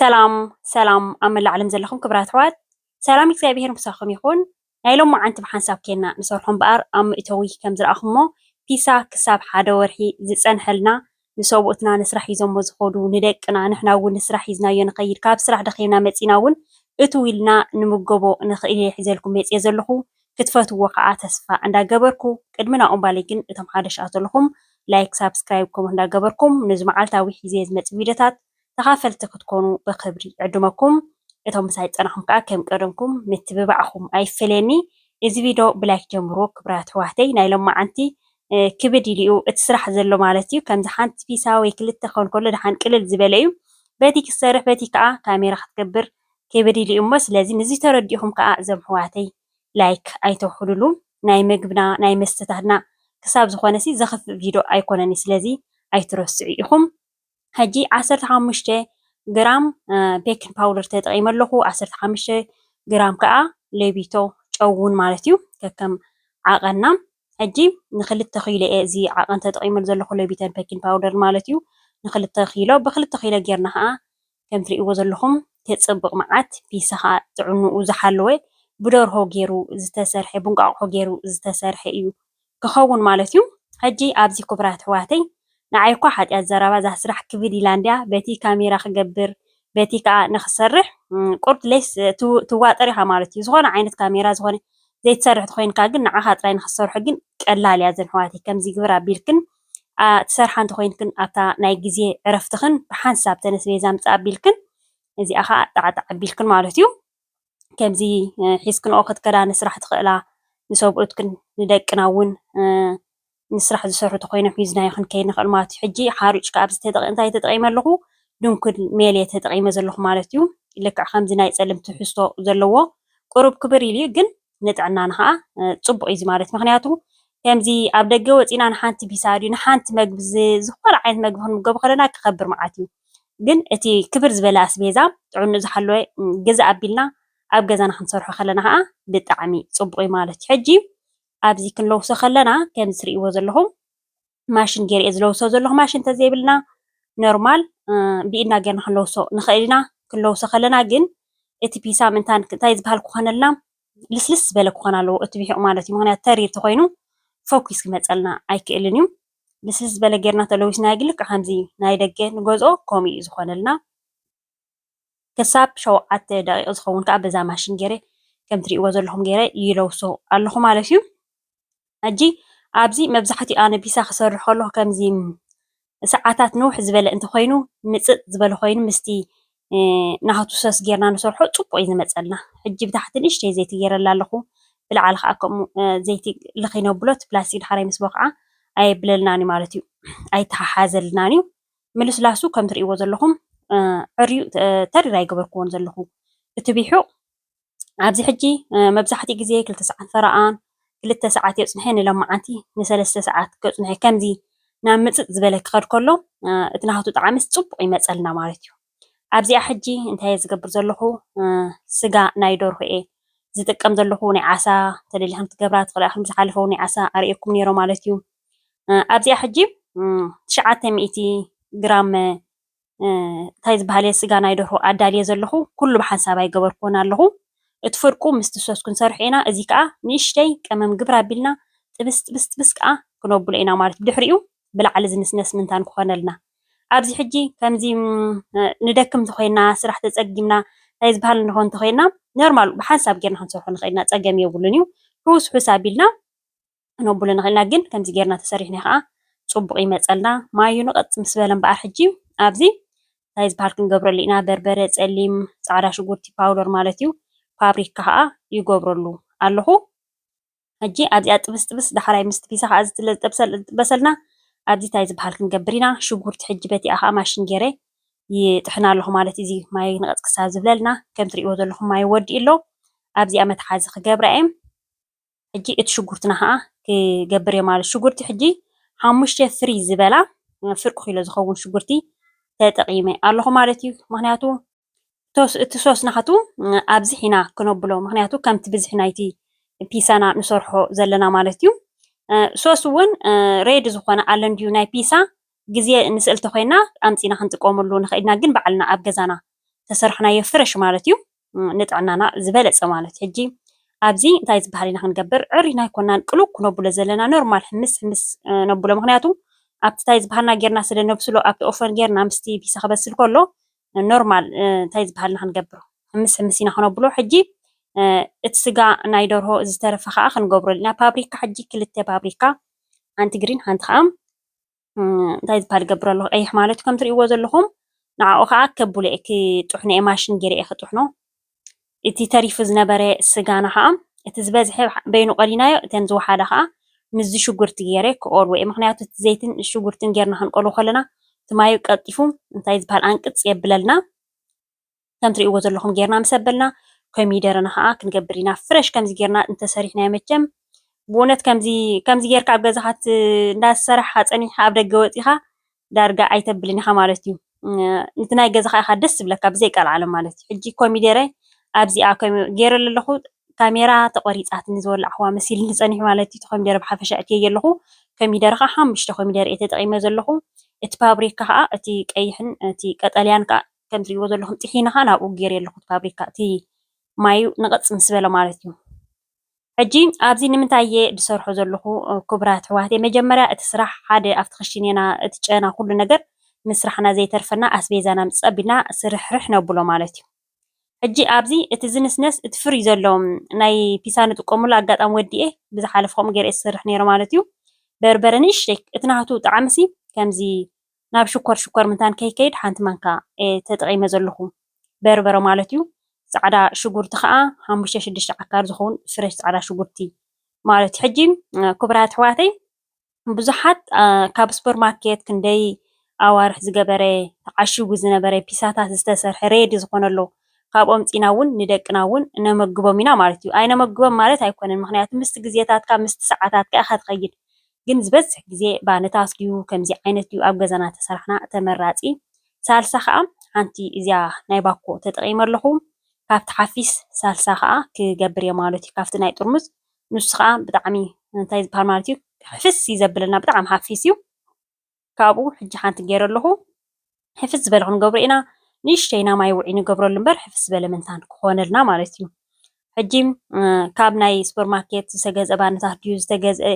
ሰላም ኣብ መላእ ዓለም ዘለኹም ክብራት ኣሕዋት ሰላም እግዚኣብሔር ምሳኹም ይኹን። ናይ ሎሚ መዓልቲ ብሓንሳብ ኬና ንሰርሖ እምበኣር ኣብ ምእተዊ ከም ዝረኣኹሞ ፒሳ ክሳብ ሓደ ወርሒ ዝፀንሐልና ንሰብኡትና ንስራሕ ሒዞሞ ዝኸዱ ንደቅና ንሕና እውን ንስራሕ ሒዝናዮ ንኸይድ ካብ ስራሕ ደኺምና መፂና እውን እትው ኢልና ንምገቦ ንኽእል እየ ሒዘልኩም መፅየ ዘለኹ ክትፈትዎ ከዓ ተስፋ እንዳገበርኩ ቅድሚ ናኦም ባለይ ግን እቶም ሓደሽኣ ዘለኹም ላይክ ሳብስክራይብ ከምኡ እንዳገበርኩም ነዚ መዓልታዊ ሒዘ ዝመፅእ ቪድዮታት ተኻፈልቲ ክትኮኑ ብክብሪ ዕድመኩም እቶም ምሳይ ፀናኹም ከዓ ከም ቀደምኩም ምትብባዕኹም ኣይፈለየኒ። እዚ ቪድዮ ብላይክ ጀምሮ ክብራት ኣሕዋተይ ናይ ሎሚ መዓልቲ ክብድ ኢሉ እዩ እቲ ስራሕ ዘሎ ማለት እዩ። ከምዚ ሓንቲ ፒሳ ወይ ክልተ ክኸውን ከሎ ድሓን ቅልል ዝበለ እዩ። በቲ ክሰርሕ በቲ ከዓ ካሜራ ክትገብር ክብድ ኢሉ እዩ እሞ ስለዚ ነዚ ተረዲእኹም ከዓ እዞም ኣሕዋተይ ላይክ ኣይተውሕልሉ ናይ ምግብና ናይ መስተታትና ክሳብ ዝኾነሲ ዘኽፍእ ቪድዮ ኣይኮነኒ ስለዚ ኣይትረስዑ ኢኹም። ሕጂ 15 ግራም ቤኪንግ ፓውደር ተጠቒመ ኣለኹ 15 ግራም ከዓ ለቢቶ ጨውን ማለት እዩ ከከም ዓቐና ሕጂ ንክልተ ኪሎ እየ እዚ ዓቐን ተጠቒመሉ ዘለኹ ለቢተን ቤኪንግ ፓውደር ማለት እዩ ንክልተ ኪሎ ብክልተ ኪሎ ጌርና ከዓ ከም ትሪእዎ ዘለኹም ከፅብቕ መዓት ፒሳ ከዓ ጥዕንኡ ዝሓለወ ብደርሆ ገይሩ ዝተሰርሐ ብንቋቑሖ ገይሩ ዝተሰርሐ እዩ ክኸውን ማለት እዩ። ሕጂ ኣብዚ ክቡራት ኣሕዋተይ ንዓይ እኳ ሓጢኣት ዘረባ እዛ ስራሕ ክብድ ኢላ እንድያ በቲ ካሜራ ክገብር በቲ ከዓ ንክሰርሕ ቁርጥሌስ ትዋጠር ኢኻ ማለት እዩ። ዝኾነ ዓይነት ካሜራ ዝኾነ ዘይትሰርሕ ተኮይንካ ግን ንዓኻ ጥራይ ንክሰርሖ ግን ቀላል እያ እዘን ኣሕዋተይ ከምዚ ግብር ኣቢልክን ትሰርሓ እንተኮይንክን ኣብታ ናይ ግዜ ዕረፍትኽን ብሓንሳብ ተነስቤዛ ምፃእ ኣቢልክን እዚኣ ከዓ ጣዕጣዕ ኣቢልክን ማለት እዩ። ከምዚ ሒዝክንኦ ክትከዳ ንስራሕ ትኽእላ ንሰብኡትክን ንደቅና እውን ንስራሕ ዝሰርሑ ተኮይኖም ሒዝናዮ ክንከይድ ንኽእል ማለት እዩ። ሕጂ ሓርጭ ከዓ እንታይ ተጠቒመ ኣለኹ ድንኩል ሜልየ ተጠቒመ ዘለኹ ማለት እዩ። ልክዕ ከምዚ ናይ ፀለምቲ ትሕዝቶ ዘለዎ ቁሩብ ክብር ኢሉ ግን ንጥዕናና ከዓ ፅቡቅ እዩ ማለት ምክንያቱ ከምዚ ኣብ ደገ ወፂና ንሓንቲ ፒሳ ድዩ ንሓንቲ መግቢ ዝኾነ ዓይነት መግቢ ክንምገቦ ከለና ክኸብር መዓት እዩ። ግን እቲ ክብር ዝበለ ኣስቤዛ ጥዕንኡ ዝሓለወ ገዛ ኣቢልና ኣብ ገዛና ክንሰርሖ ከለና ከዓ ብጣዕሚ ፅቡቅ እዩ ማለት እዩ። ሕጂ ኣብዚ ክንለውሶ ከለና ከም እትሪእዎ ዘለኹም ማሽን ገይረ እየ ዝለውሶ ዘለኹ ማሽን እንተዘይብልና ኖርማል ብኢድና ጌርና ክንለውሶ ንኽእል ኢና። ክንለውሶ ከለና ግን እቲ ፒሳ ምንታይ ዝበሃል ክኾነልና ልስልስ ዝበለ ክኾን ኣለዎ እቲ ቢሒቑ ማለት እዩ። ምክንያቱ ተሪር ተኮይኑ ፎኪስ ክመፀልና ኣይክእልን እዩ። ልስልስ ዝበለ ጌርና ተለዊስና ልክዕ ከምዚ ናይ ደገ ንገዝኦ ከምኡ እዩ ዝኾነልና ክሳብ 7 ደቂቕ ዝኸውን ከዓ በዛ ማሽን ገይረ ከም ትሪእዎ ዘለኹም ገይረ ይለውሶ ኣለኹ ማለት እዩ። ሕጂ ኣብዚ መብዛሕትኡ ኣነ ፒሳ ክሰርሕ ከለኹ ከምዚ ሰዓታት ንውሕ ዝበለ እንተኮይኑ ምፅጥ ዝበለ ኮይኑ ምስቲ ናሃቱ ሶስ ጌርና ንሰርሖ ፅቡቅ እዩ ዝመፀልና። ሕጂ ብታሕቲ ንእሽተይ ዘይቲ ገይረላ ኣለኹ ብላዕሊ ከዓ ከምኡ ዘይቲ ልኺነ ብሎት ፕላስቲክ ድሓራይ ምስቦ ከዓ ኣየብለልናን እዩ ማለት እዩ ኣይተሓሓዘልናን እዩ። ምልስላሱ ከም ትሪእዎ ዘለኹም ዕርዩ ተሪር ኣይገበርክዎን ዘለኹ እቲ ቢሑቕ ኣብዚ ሕጂ መብዛሕትኡ ግዜ 2 ሰዓት ፈረቓን 2 ሰዓት የፅንሐ ንሎማዓንቲ ን3 ሰዓት ከፅንሐ ከምዚ ናብ ምፅጥ ዝበለ ክኸድ ከሎ እቲ ናሃቱ ጣዕምስ ፅቡቅ ይመፀልና ማለት እዩ። ኣብዚኣ ሕጂ እንታይ ዝገብር ዘለኹ ስጋ ናይ ደርሆ እየ ዝጥቀም ዘለኹ ናይ ዓሳ ተደሊኹም ክትገብራ ትኽእሉ ኢኹም ዝሓለፈ እውን ናይ ዓሳ ኣርኤኩም ነይሮ ማለት እዩ። ኣብዚኣ ሕጂ 900 ግራም እንታይ ዝበሃል ስጋ ናይ ደርሆ ኣዳልየ ዘለኹ ኩሉ ብሓንሳብ ኣይገበርክዎን ኣለኹ እቲ ፍርቁ ምስቲ ሶስ ክንሰርሖ ኢና። እዚ ከዓ ንእሽተይ ቀመም ግብር ኣቢልና ጥብስ ከዓ ክነብሎ ኢና ማለት ብድሕሪኡ ብላዕሊ ዝንስነስ ምንታን ክኾነልና ኣብዚ ሕጂ ከምዚ ንደክም እንተኮይንና ስራሕ ተፀጊምና እንታይ ዝበሃል ንኾን እንተኮይንና ኖርማል ብሓንሳብ ጌርና ክንሰርሖ ንኽእል ኢና ፀገም የብሉን እዩ። ሕውስ ኣቢልና ክነብሎ ንኽእል ኢና ግን ከምዚ ጌርና ተሰሪሕና ከዓ ፅቡቅ ይመፀልና ማዩ ንቐፅ ምስ በለ እምበኣር ሕጂ ኣብዚ እንታይ ዝበሃል ክንገብረሉ ኢና በርበረ ፀሊም ፃዕዳ ሽጉርቲ ፓውደር ማለት እዩ ፓብሪካ ከዓ ይገብረሉ ኣለኹ። ሕጂ ኣብዚኣ ጥብስ ዳሕራይ ምስቲ ፒሳ ከዓ ዝጥበሰልና ኣብዚ እንታይ ዝበሃል ክንገብር ኢና ሽጉርቲ ሕጂ በቲኣ ከዓ ማሽን ገይረ ይጥሕና ኣለኹ ማለት እዚ ማይ ንቐፅ ክሳብ ዝብለልና ከም ትሪእዎ ዘለኹም ማይ ወዲኡ ኣሎ። ኣብዚኣ መትሓዚ ክገብራ እየ ሕጂ እቲ ሽጉርትና ከዓ ክገብር እየ ማለት ሽጉርቲ ሕጂ 5 ፍሪ ዝበላ ፍርቂ ኪሎ ዝኸውን ሽጉርቲ ተጠቒመ ኣለኹ ማለት እዩ። ምክንያቱ እቲ ሶስ ናሃቱ ኣብዚ ሒና ክነብሎ ምክንያቱ ከምቲ ብዝሒ ናይቲ ፒሳና ንሰርሖ ዘለና ማለት እዩ። ሶስ እውን ሬዲ ዝኾነ ኣለን ድዩ ናይ ፒሳ ግዜ ንስእልቲ ኮይና ኣምፂና ክንጥቀመሉ ንኽእል ኢና ግን ባዕልና ኣብ ገዛና ተሰርሕናዮ ፍረሽ ማለት እዩ ንጥዕናና ዝበለፀ ማለት ሕጂ ኣብዚ እንታይ ዝበሃል ኢና ክንገብር ዕሪና ይኮናን ቅሉው ክነብሎ ዘለና ኖርማል ሕምስ ሕምስ ነብሎ ምክንያቱ ኣብቲ እንታይ ዝበሃልና ጌርና ስለ ነብስሎ ኣብቲ ኦፈን ጌርና ምስቲ ፒሳ ክበስል ከሎ ኖርማል እንታይ ዝበሃልና ክንገብሮ ሕምስ ሕምስ ኢና ክነብሎ ሕጂ እቲ ስጋ ናይ ደርሆ ዝተረፈ ከዓ ክንገብሮ ኢና ፓብሪካ ሕጂ 2 ፓብሪካ ሓንቲ ግሪን ሓንቲ ከዓ እንታይ ዝበሃል ገብሮ ኣለኹ ቀይሕ ማለት ከም ትሪእዎ ዘለኹም ንዓኡ ከዓ ከቡለ ክጥሕኖ እየ ማሽን ገይረ እየ ክጥሕኖ እቲ ተሪፉ ዝነበረ ስጋና ከዓ እቲ ዝበዝሐ በይኑ ቀሊናዮ እተን ዝወሓዳ ከዓ ምስ ሽጉርቲ ገይረ ክቆልዎ እየ ምክንያቱ እቲ ዘይትን ሽጉርትን ጌርና ክንቆልዎ ከለና እቲ ማዩ ቀጢፉ እንታይ ዝበሃል ኣንቅፅ የብለልና ከም ትሪእዎ ዘለኹም ጌርና ምስ ኣበልና ኮሚደረና ከዓ ክንገብር ኢና ፍረሽ ከምዚ ጌርና እንተሰሪሕናዮ መቸም ብእውነት ከምዚ ጌርካ ኣብ ገዛኻ እንዳሰራሕካ ፀኒሕካ ኣብ ደገ ወፂኻ ዳርጋ ኣይተብልን ኢኻ ማለት እዩ እቲ ናይ ገዛኻ ኢኻ ደስ ዝብለካ ብዘይቃልዓለም ማለት እዩ ሕጂ ኮሚደረ ኣብዚኣ ገይረ ኣለኹ ካሜራ ተቆሪፃትኒ ዝወላዕ ኣሕዋ መሲልኒ ፀኒሑ ማለት እዩ ኮሚደረ ብሓፈሻ እትየ ኣለኹ ኮሚደረ ከዓ 5 ኮሚደረ እየ ተጠቂመ ዘለኹ እቲ ፓብሪካ ከዓ እቲ ቀይሕን እቲ ቀጠልያን ከዓ ከም ትሪእዎ ዘለኹም ጥሒንኻ ናብኡ ገይረ ኣለኹ ፓብሪካ እቲ ማዩ ንቕፅ ምስ በለ ማለት እዩ ሕጂ ኣብዚ ንምንታይ እየ ዝሰርሖ ዘለኹ ክቡራት ኣሕዋተይ መጀመርያ እቲ ስራሕ ሓደ ኣብቲ ክሽኔና እቲ ጨና ኩሉ ነገር ምስራሕና ዘይተርፈና ኣስቤዛና ምስ ፀቢና ስርሕርሕ ነብሎ ማለት እዩ ሕጂ ኣብዚ እቲ ዝንስነስ እቲ ፍርይ ዘሎ ናይ ፒሳ ንጥቀመሉ ኣጋጣሚ ወዲኤ ብዝሓለፈ ከምኡ ገይረ ዝሰርሕ ነይሩ ማለት እዩ በርበረ ንእሽተይ እቲ ናቱ ጣዕምሲ ከምዚ ናብ ሽኮር ምንታን ከይከይድ ሓንቲ ማንካ ተጠቂመ ዘለኹ በርበረ ማለት እዩ ፃዕዳ ሽጉርቲ ከዓ 5-6 ዓካር ዝኸውን ፍሬሽ ፃዕዳ ሽጉርቲ ማለት እዩ ሕጂ ክቡራት ኣሕዋተይ ብዙሓት ካብ ሱፐርማርኬት ክንደይ ኣዋርሕ ዝገበረ ተዓሽጉ ዝነበረ ፒሳታት ዝተሰርሐ ሬዲ ዝኾነሎ ካብኦም ፂና እውን ንደቅና እውን ነመግቦም ኢና ማለት እዩ ኣይነመግቦም ማለት ኣይኮነን ምክንያቱ ምስቲ ግዜታትካ ምስቲ ሰዓታትካ ኢኻ ትኸይድ ግን ዝበዝሕ ግዜ ባነታት ድዩ ከምዚ ዓይነት ድዩ ኣብ ገዛና ተሰራሕና ተመራፂ ሳልሳ ከዓ ሓንቲ እዚኣ ናይ ባኮ ተጠቂመ ኣለኹ ካብቲ ሓፊስ ሳልሳ ከዓ ክገብር እየ ማለት እዩ ካብቲ ናይ ጥርሙዝ ንሱ ከዓ ብጣዕሚ እንታይ ዝበሃል ማለት እዩ ሕፍስ እዩ ዘብለና ብጣዕሚ ሓፊስ እዩ ካብኡ ሕጂ ሓንቲ ገይረ ኣለኹ ሕፍስ ዝበለ ክንገብሮ ኢና ንእሽተይ ኢና ማይ ውዒ ንገብረሉ እምበር ሕፍስ ዝበለ ምንታን ክኾነልና ማለት እዩ ሕጂ ካብ ናይ ሱፐርማርኬት ዝተገዝአ ባነታት ድዩ ዝተገዝአ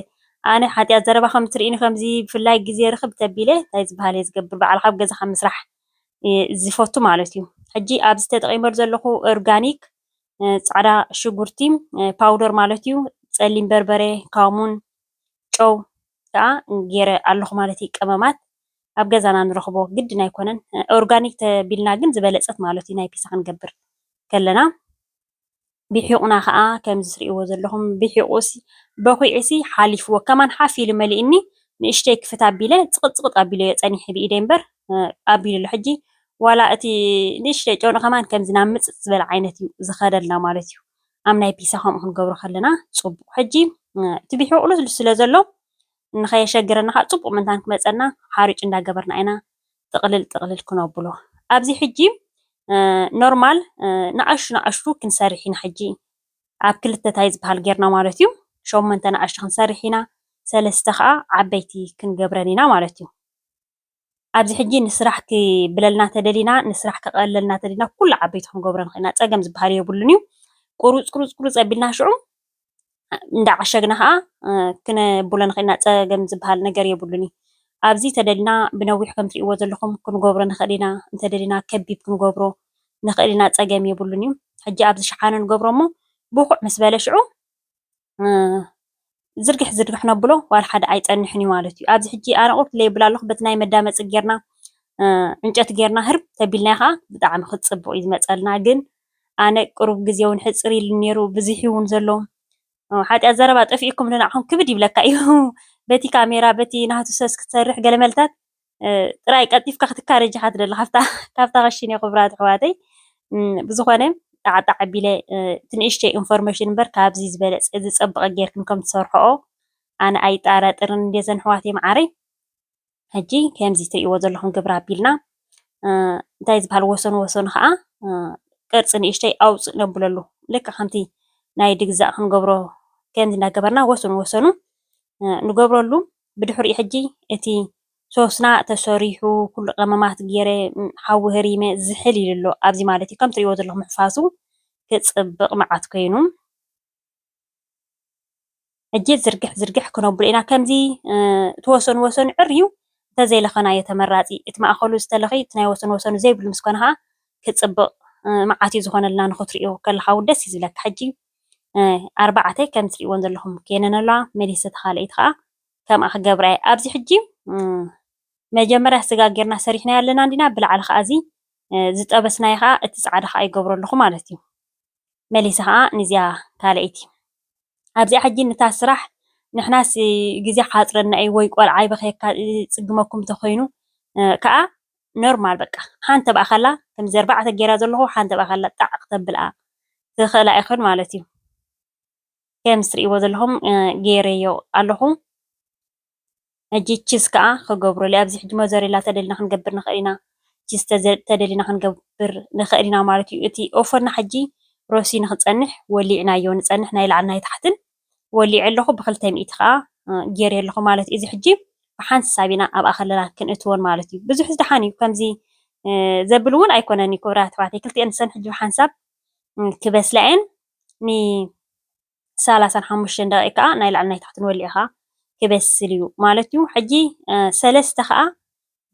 ኣነ ሓጢያት ዘረባ ከም ትርኢኒ ከምዚ ብፍላይ ግዜ ርክብ ተቢለ እንታይ ዝበሃል እየ ዝገብር በዓልካ ኣብ ገዛኻ ምስራሕ ዝፈቱ ማለት እዩ ሕጂ ኣብዚ ተጠቂመሉ ዘለኹ ኦርጋኒክ ፃዕዳ ሽጉርቲ ፓውደር ማለት እዩ ፀሊም በርበረ ካሙን ጨው ከዓ ገይረ ኣለኹ ማለት እዩ ቀመማት ኣብ ገዛና ንረኽቦ ግድን ኣይኮነን ኦርጋኒክ ተቢልና ግን ዝበለፀት ማለት እዩ ናይ ፒሳ ክንገብር ከለና ብሒቑና ከዓ ከምዚ ትሪእዎ ዘለኹም ብሒቑሲ በኺዑሲ ሓሊፍዎ ከማን ሓፍ ኢሉ መሊእኒ ንእሽተይ ክፍት ኣቢለ ፅቕፅቕጥ ኣቢለ ፀኒሐ ብኢደ እምበር ኣቢሉሎ ሕጂ ዋላ እቲ ንእሽተይ ጨውኒ ከማን ከምዚ ናብ ምፅፅ ዝበለ ዓይነት እዩ ዝኸደልና ማለት እዩ ኣብ ናይ ፒሳ ከምኡ ክንገብሮ ከለና ፅቡቅ ሕጂ እቲ ብሒቑ ልስሉስ ስለ ዘሎ ንኸየሸግረና ከዓ ፅቡቅ ምንታን ክመፀና ሓሪጭ እንዳገበርና ኢና ጥቕልል ክነብሎ ኣብዚ ሕጂ ኖርማል ንኣሽቱ ክንሰርሕ ኢና ሕጂ ኣብ 2 ታይ ዝበሃል ጌርና ማለት እዩ 8 ንኣሽቱ ክንሰርሕ ኢና 3 ከዓ ዓበይቲ ክንገብረን ኢና ማለት እዩ ኣብዚ ሕጂ ንስራሕ ክብለልና ተደሊና ንስራሕ ክቐለልና ተደሊና ኩሉ ዓበይቲ ክንገብሮ ንኽእልና ፀገም ዝበሃል የብሉን እዩ ቁሩፅ ኣቢልና ሽዑ እንዳዓሸግና ከዓ ክነብሎ ንኽእልና ፀገም ዝበሃል ነገር የብሉን እዩ ኣብዚ ተደሊና ብነዊሕ ከም ትሪእዎ ዘለኹም ክንገብሮ ንኽእል ኢና እንተደሊና ከቢብ ክንገብሮ ንኽእል ኢና ፀገም የብሉን እዩ ሕጂ ኣብዚ ሸሓነ ንገብሮ እሞ ብኩዕ ምስ በለ ሽዑ ዝርግሕ ነብሎ ዋላ ሓደ ኣይፀንሕን እዩ ማለት እዩ ኣብዚ ሕጂ ኣነ ቁርት ለይብል ኣለኹ በቲ ናይ መዳመፂ ጌርና ዕንጨይቲ ጌርና ህርብ ተቢልና ከዓ ብጣዕሚ ክፅቡቅ እዩ ዝመፀልና ግን ኣነ ቅሩብ ግዜ እውን ሕፅር ኢሉ ነይሩ ብዙሕ እውን ዘሎ ሓጢያት ዘረባ ጠፊእኩም ንዓኹም ክብድ ይብለካ እዩ በቲ ካሜራ በቲ ናቱ ሰስ ክትሰርሕ ገለ መልታት ጥራይ ቀጢፍካ ክትካረጅ ኢኻ ትደሊ ካብታ ኸሽነ ክቡራት ኣሕዋተይ ብዝኾነ ጣዕጣዕ ኣቢለ እቲ ንእሽተይ ኢንፎርሜሽን እምበር ካብዚ ዝበለፀ ዝፀበቐ ጌርክም ከም ትሰርሕኦ ኣነ ኣይጠራጥርን እንደዘን ኣሕዋተይ ማዓረይ ሕጂ ከምዚ ትሪእዎ ዘለኹም ግብሪ ኣቢልና እንታይ ዝበሃል ወሰኑ ከዓ ቅርፂ ንእሽተይ ኣውፅእ ነብለሉ ልክዕ ከምቲ ናይ ድግዛእ ክንገብሮ ከምዚ እንዳገበርና ወሰኑ ንገብረሉ ብድሕሪኡ ሕጂ እቲ ሶስና ተሰሪሑ ኩሉ ቀመማት ገይረ ሓዊ ህሪመ ዝሕል ኢሉ ኣሎ ኣብዚ ማለት እዩ። ከም ትሪእዎ ዘለኹም ምሕፋሱ ክፅብቕ መዓት ኮይኑ ሕጂ ዝርግሕ ዝርግሕ ክነብሎ ኢና። ከምዚ እቲ ወሰኑ ወሰኑ ዕርዩ እንተዘይለኸናዮ ተመራፂ፣ እቲ ማእኸሉ ዝተለኸዩ እቲ ናይ ወሰኑ ወሰኑ ዘይብሉ ምስ ኮነ ከዓ ክፅብቕ መዓት እዩ ዝኾነልና ንኽትሪኦ ከለኻ እውን ደስ እዩ ዝብለካ። ሕጂ 4 ከም ትሪእዎን ዘለኹም ከነን ኣለዋ። መሊሰ ተኻልአይቲ ከዓ ከምኣ ክገብራ እየ። ኣብዚ ሕጂ መጀመርያ ስጋ ጌርና ሰሪሕናዮ ኣለና እንዲና ብላዕሊ ከዓ እዚ ዝጠበስናዮ ከዓ እቲ ፃዕዳ ከዓ ይገብሮ ኣለኹ ማለት እዩ። መሊሰ ከዓ ንዚኣ ካልአይቲ ኣብዚኣ ሕጂ ነታ ስራሕ ንሕናስ ግዜ ሓፅረና እዩ ወይ ቆልዓ ይበኸየካ ፅግመኩም እንተኮይኑ ከዓ ኖርማል በቃ ሓንቲ ተብኣ ከላ ከምዚ 4 ጌራ ዘለኹ ሓንቲ ተብኣ ከላ ጣዕ ክተብልኣ ትኽእላ ይኹን ማለት እዩ። ከምዚ ትሪእዎ ዘለኹም ገይረዮ ኣለኹ። ሕጂ ቺዝ ከዓ ክገብረሉ ኣብዚ ሕጂ ሞዘሬላ ተደሊና ክንገብር ንኽእል ኢና፣ ቺዝ ተደሊና ክንገብር ንኽእል ኢና ማለት እዩ። እቲ ኦፈና ሕጂ ሮሲ ንክፀንሕ ወሊዕናዮ ንፀንሕ ናይ ላዕሊ ናይ ታሕትን ወሊዕ ኣለኹ ብ200 ከዓ ገይረ ኣለኹ ማለት እዩ። እዚ ሕጂ ብሓንሳብ ሳቢና ኣብኣ ከለና ክንእትዎን ማለት እዩ። ብዙሕ ዝደሓን እዩ ከምዚ ዘብል እውን ኣይኮነን ክብራ ተባዕተይ ክልቲአን ሰን ሕጂ ብሓንሳብ ክበስላ እየን ን35 ደቂቃ ከዓ ናይ ላዕሊ ናይ ታሕትን ወሊዕ ከዓ ክበስል እዩ ማለት እዩ። ሕጂ 3 ከዓ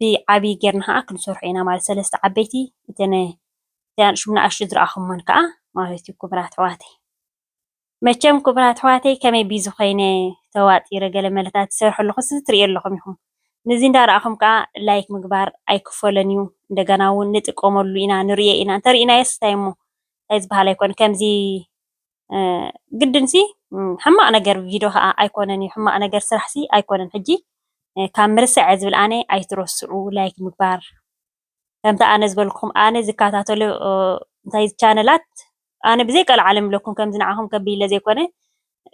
ብዓብይ ጌርና ከዓ ክንሰርሖ ኢና ማለት 3 ዓበይቲ እተን ንኣሽቱ ዝረኣኹሞን ከዓ ማለት እዩ። ክቡራ ኣሕዋተይ መቸም ክቡራ ኣሕዋተይ ከመይ ቢዚ ኮይነ ተዋጢረ ገለ መለታት ዝሰርሐ ኣለኹ ትሪእዮ ኣለኹም ኢኹም። ነዚ እንዳረኣኹም ከዓ ላይክ ምግባር ኣይክፈሎን እዩ። እንደገና እውን ንጥቀመሉ ኢና ንሪኦ ኢና እንተሪእናየስ እንታይ እሞ እንታይ ዝበሃል ኣይኮነ ከምዚ ግድንሲ ሕማቕ ነገር ቪድዮ ከዓ ኣይኮነን እዩ። ሕማቕ ነገር ስራሕሲ ኣይኮነን። ሕጂ ካብ ምርስዕ ዝብል ኣነ ኣይትረስዑ ላይክ ምግባር ከምቲ ኣነ ዝበልኩኹም ኣነ ዝከታተሎ እንታይ ቻነላት ኣነ ብዘይ ቀል ዓለም ለኩም ከምዚ ንዓኹም ከቢለ ዘይኮነ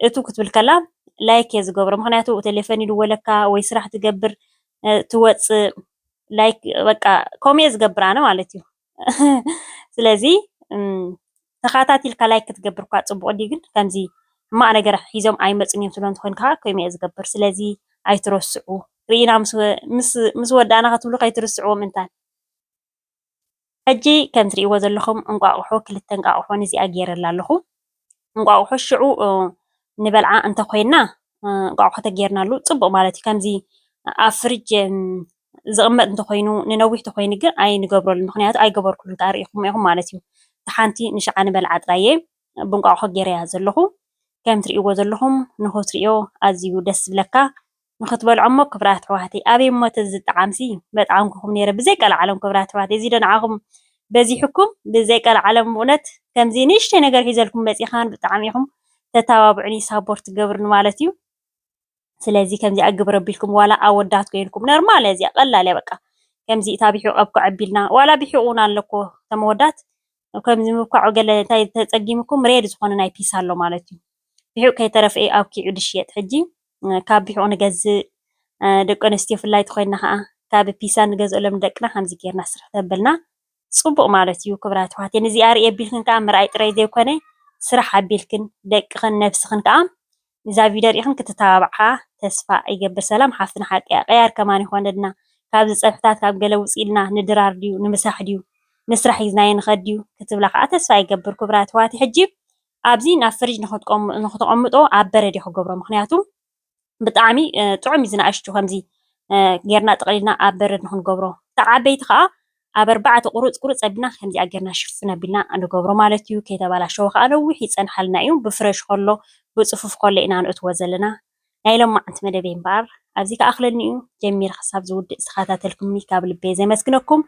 እቱ ክትብል ከላ ላይክ እየ ዝገብሮ። ምክንያቱ ቴሌፎን ይድወለካ ወይ ስራሕ ትገብር ትወፅእ ላይክ በቃ ከምኡ ዝገብር ኣነ ማለት እዩ። ስለዚ ተኸታቲልካ ላይክ ክትገብር እኳ ፅቡቅ ድዩ፣ ግን ከምዚ ሕማቕ ነገር ሒዞም ኣይመፁን እዮም ስለ እንትኮን ከዓ ከምኡ እየ ዝገብር። ስለዚ ኣይትረስዑ ርኢና ምስ ወዳእና ክትብሉ ከይትርስዕዎ ምንታይ። ሕጂ ከም ትሪእዎ ዘለኹም እንቋቑሖ 2 እንቋቑሖ ነዚኣ ገይረላ ኣለኹ። እንቋቑሖ ሽዑ ንበልዓ እንተኮይንና እንቋቑሖ ተገይርናሉ ፅቡቅ ማለት እዩ። ከምዚ ኣብ ፍርጅ ዝቕመጥ እንተኮይኑ ንነዊሕ ተኮይኑ ግን ኣይንገብረሉ፣ ምክንያቱ ኣይገበርኩሉ ርኢኹም ኢኹም ማለት እዩ። እቲ ሓንቲ ንሸዓ ንበልዓ ጥራየ ብእንቋቑሖ ገይረያ ዘለኹ። ከም ትሪእዎ ዘለኹም ንኽትሪኦ ኣዝዩ ደስ ዝብለካ ንኽትበልዖ እሞ ክብራት ኣሕዋተይ ኣበይ እሞ ተዝጣዓምሲ በጣዕምኩም ነይረ ብዘይ ቀል ዓለም ክብራት ኣሕዋተይ እዚ ዶ ንዓኹም በዚሕኩም ብዘይ ቀል ዓለም እውነት ከምዚ ንእሽተይ ነገር ሒዘልኩም መፂኻን ብጣዕሚ ኢኹም ተተባብዑኒ ሳፖርት ትገብሩኒ ማለት እዩ። ስለዚ ከምዚ ኣግብር ኣቢልኩም ዋላ ኣወዳት ኮይንኩም ኖርማል እዚኣ ቀላል እያ በቃ ከምዚ እታ ቢሒቑ ኣብኩዕ ኣቢልና ዋላ ቢሒቑ እውን ኣለኮ ተመወዳት ከምዚ ምብኳዕ ገለ እንታይ ተፀጊምኩም ሬድ ዝኾነ ናይ ፒስ ኣሎ ማለት እዩ። ቢሒቑ ከይተረፍአ ኣብኪዑ ድሽየጥ ሕጂ ካብ ቢሒቑ ንገዝእ ደቂ ኣንስትዮ ብፍላይ ተኮይንና ከዓ ካብ ፒሳ ንገዝአሎም ደቅና ከምዚ ጌርና ስራሕ ተበልና ፅቡቅ ማለት እዩ። ክብራት ኣሕዋተይ ነዚኣ ርኢ ኣቢልክን ከዓ ምርኣይ ጥራይ ዘይኮነ ስራሕ ኣቢልክን ደቅኽን ነብስኽን ከዓ እዛ ቪድዮ ሪኢኽን ክትተባባዕ ከዓ ተስፋ ይገብር። ሰላም ሓፍትና ሓቂያ ቀያር ከማን ይኮነልና ካብዚ ፀብሕታት ካብ ገለ ውፅኢልና ንድራር ድዩ ንምሳሕ ድዩ ንስራሕ ሒዝናዮ ንኸድ ድዩ ክትብላ ከዓ ተስፋ ይገብር። ክቡራት ኣሕዋተይ ሕጂ ኣብዚ ናብ ፍርጅ ንክተቐምጦ ኣብ በረድ ክገብሮ፣ ምክንያቱ ብጣዕሚ ጥዑም እዩ ዝናኣሽቱ ከምዚ ጌርና ጠቕሊልና ኣብ በረድ ንክንገብሮ። እታ ዓበይቲ ከዓ ኣብ 4 ቁሩፅ ቁሩፅ ኣቢልና ከምዚኣ ጌርና ሽፍን ኣቢልና ንገብሮ ማለት እዩ። ከይተባላሸወ ከዓ ነዊሕ ይፀንሐልና እዩ። ብፍረሽ ከሎ ብፅፉፍ ከሎ ኢና ንእትዎ ዘለና። ናይ ሎማዓንቲ መደበይ እምበኣር ኣብዚ ከኣኽለኒ እዩ ጀሚረ ክሳብ ዝውድእ ዝተኸታተልኩምኒ ካብ ልበይ ዘመስግነኩም።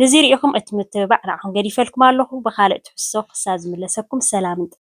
ንዚ ሪኢኹም እቲ ምትብባዕ ንዓኹም ገዲፈልኩም ኣለኹ። ብካልእ ትሕሶ ክሳብ ዝምለሰኩም ሰላም